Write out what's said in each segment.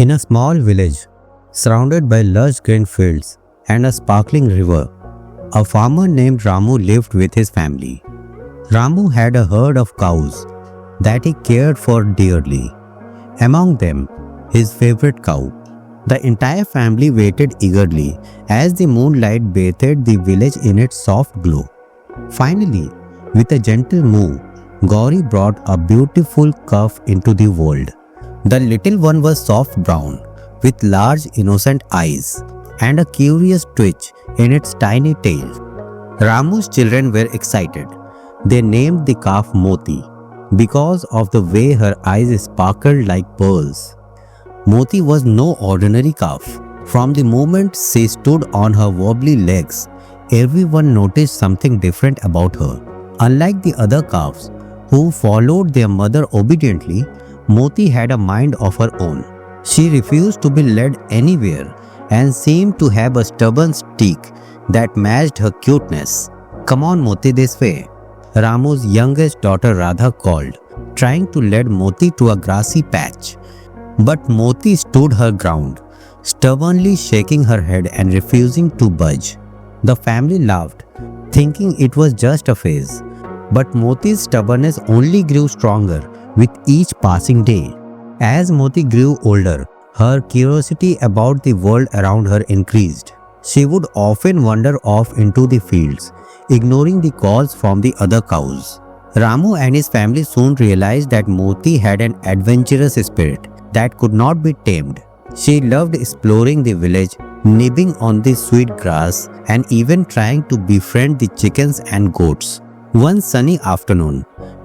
In a small village, surrounded by lush green fields and a sparkling river, a farmer named Ramu lived with his family. Ramu had a herd of cows that he cared for dearly. Among them, his favorite cow. The entire family waited eagerly as the moonlight bathed the village in its soft glow. Finally, with a gentle move, Gauri brought a beautiful calf into the world. The little one was soft brown, with large innocent eyes and a curious twitch in its tiny tail. Ramu's children were excited. They named the calf Moti because of the way her eyes sparkled like pearls. Moti was no ordinary calf. From the moment she stood on her wobbly legs, everyone noticed something different about her. Unlike the other calves, who followed their mother obediently, Moti had a mind of her own. She refused to be led anywhere and seemed to have a stubborn streak that matched her cuteness. "Come on, Moti, this way," Ramu's youngest daughter Radha called, trying to lead Moti to a grassy patch. But Moti stood her ground, stubbornly shaking her head and refusing to budge. The family laughed, thinking it was just a phase. But Moti's stubbornness only grew stronger with each passing day. As Moti grew older, her curiosity about the world around her increased. She would often wander off into the fields, ignoring the calls from the other cows. Ramu and his family soon realized that Moti had an adventurous spirit that could not be tamed. She loved exploring the village, nibbling on the sweet grass, and even trying to befriend the chickens and goats. One sunny afternoon,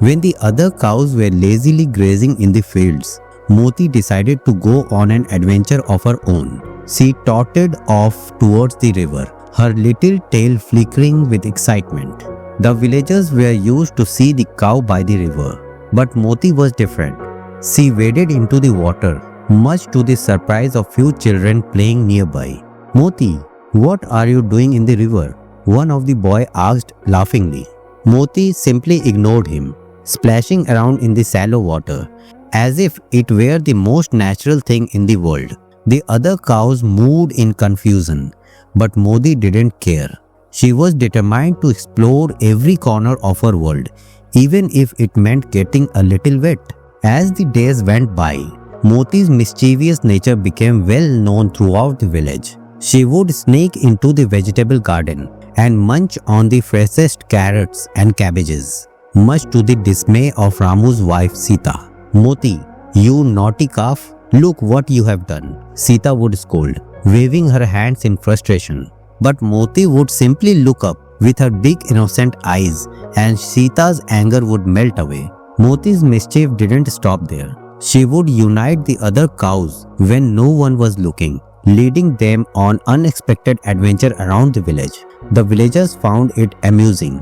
when the other cows were lazily grazing in the fields, Moti decided to go on an adventure of her own. She trotted off towards the river, her little tail flickering with excitement. The villagers were used to see the cow by the river, but Moti was different. She waded into the water, much to the surprise of few children playing nearby. "Moti, what are you doing in the river?" one of the boys asked laughingly. Moti simply ignored him, splashing around in the shallow water, as if it were the most natural thing in the world. The other cows moved in confusion, but Moti didn't care. She was determined to explore every corner of her world, even if it meant getting a little wet. As the days went by, Moti's mischievous nature became well known throughout the village. She would sneak into the vegetable garden and munch on the freshest carrots and cabbages, much to the dismay of Ramu's wife Sita. "Moti, you naughty calf, look what you have done," Sita would scold, waving her hands in frustration. But Moti would simply look up with her big innocent eyes, and Sita's anger would melt away. Moti's mischief didn't stop there. She would unite the other cows when no one was looking, leading them on unexpected adventure around the village. The villagers found it amusing,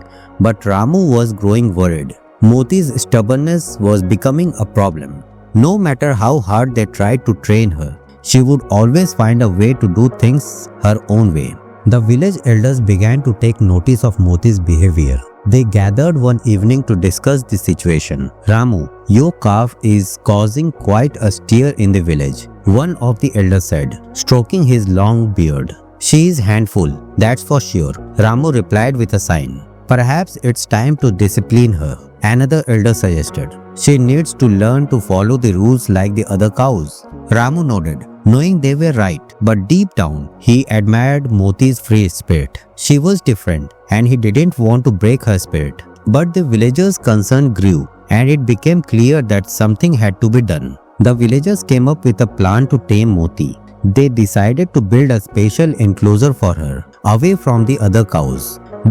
but Ramu was growing worried. Moti's stubbornness was becoming a problem. No matter how hard they tried to train her, she would always find a way to do things her own way. The village elders began to take notice of Moti's behavior. They gathered one evening to discuss the situation. "Ramu, your calf is causing quite a stir in the village," one of the elders said, stroking his long beard. "She is handful, that's for sure," Ramu replied with a sign. "Perhaps it's time to discipline her," another elder suggested. "She needs to learn to follow the rules like the other cows." Ramu nodded, knowing they were right, but deep down, he admired Moti's free spirit. She was different, and he didn't want to break her spirit. But the villagers' concern grew, and it became clear that something had to be done. The villagers came up with a plan to tame Moti. They decided to build a special enclosure for her, away from the other cows.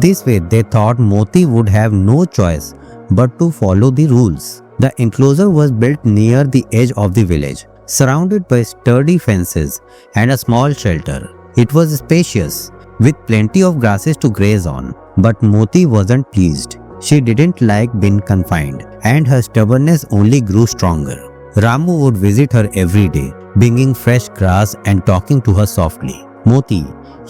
This way, they thought Moti would have no choice but to follow the rules. The enclosure was built near the edge of the village, surrounded by sturdy fences and a small shelter. It was spacious, with plenty of grasses to graze on. But Moti wasn't pleased. She didn't like being confined, and her stubbornness only grew stronger. Ramu would visit her every day, bringing fresh grass and talking to her softly. "Moti,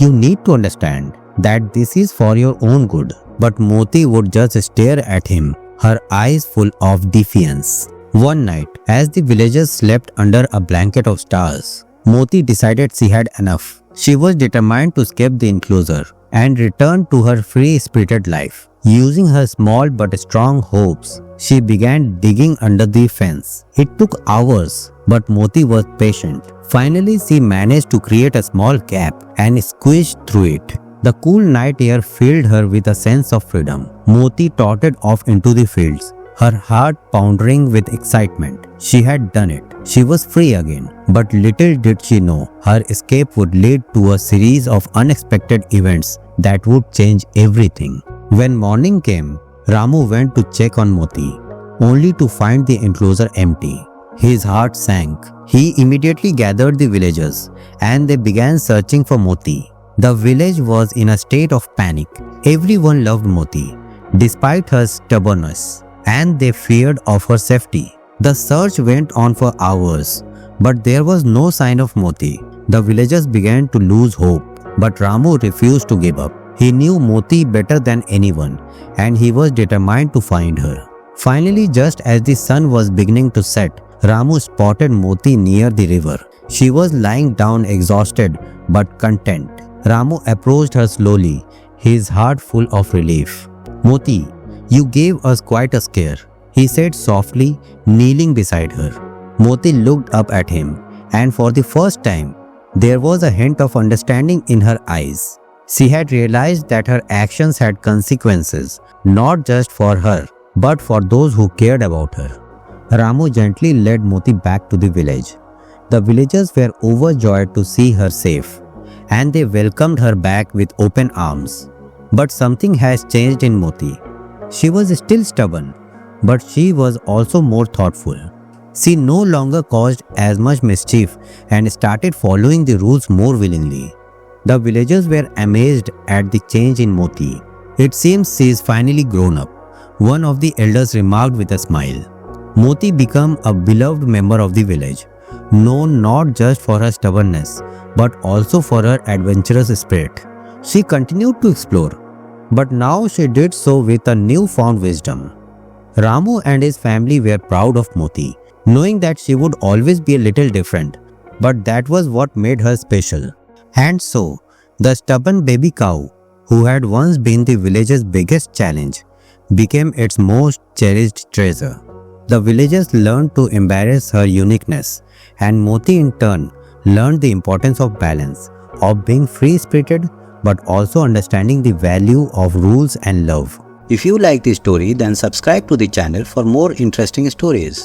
you need to understand that this is for your own good." But Moti would just stare at him, her eyes full of defiance. One night, as the villagers slept under a blanket of stars, Moti decided she had enough. She was determined to escape the enclosure and return to her free-spirited life. Using her small but strong hopes, she began digging under the fence. It took hours, but Moti was patient. Finally, she managed to create a small gap and squeezed through it. The cool night air filled her with a sense of freedom. Moti trotted off into the fields, her heart pounding with excitement. She had done it. She was free again. But little did she know, her escape would lead to a series of unexpected events that would change everything. When morning came, Ramu went to check on Moti, only to find the enclosure empty. His heart sank. He immediately gathered the villagers and they began searching for Moti. The village was in a state of panic. Everyone loved Moti, despite her stubbornness, and they feared of her safety. The search went on for hours, but there was no sign of Moti. The villagers began to lose hope, but Ramu refused to give up. He knew Moti better than anyone, and he was determined to find her. Finally, just as the sun was beginning to set, Ramu spotted Moti near the river. She was lying down exhausted but content. Ramu approached her slowly, his heart full of relief. "Moti, you gave us quite a scare," he said softly, kneeling beside her. Moti looked up at him, and for the first time, there was a hint of understanding in her eyes. She had realized that her actions had consequences, not just for her, but for those who cared about her. Ramu gently led Moti back to the village. The villagers were overjoyed to see her safe, and they welcomed her back with open arms. But something has changed in Moti. She was still stubborn, but she was also more thoughtful. She no longer caused as much mischief and started following the rules more willingly. The villagers were amazed at the change in Moti. "It seems she is finally grown up," one of the elders remarked with a smile. Moti became a beloved member of the village, known not just for her stubbornness, but also for her adventurous spirit. She continued to explore, but now she did so with a newfound wisdom. Ramu and his family were proud of Moti, knowing that she would always be a little different, but that was what made her special. And so, the stubborn baby cow, who had once been the village's biggest challenge, became its most cherished treasure. The villagers learned to embrace her uniqueness, and Moti in turn learned the importance of balance, of being free-spirited but also understanding the value of rules and love. If you like this story, then subscribe to the channel for more interesting stories.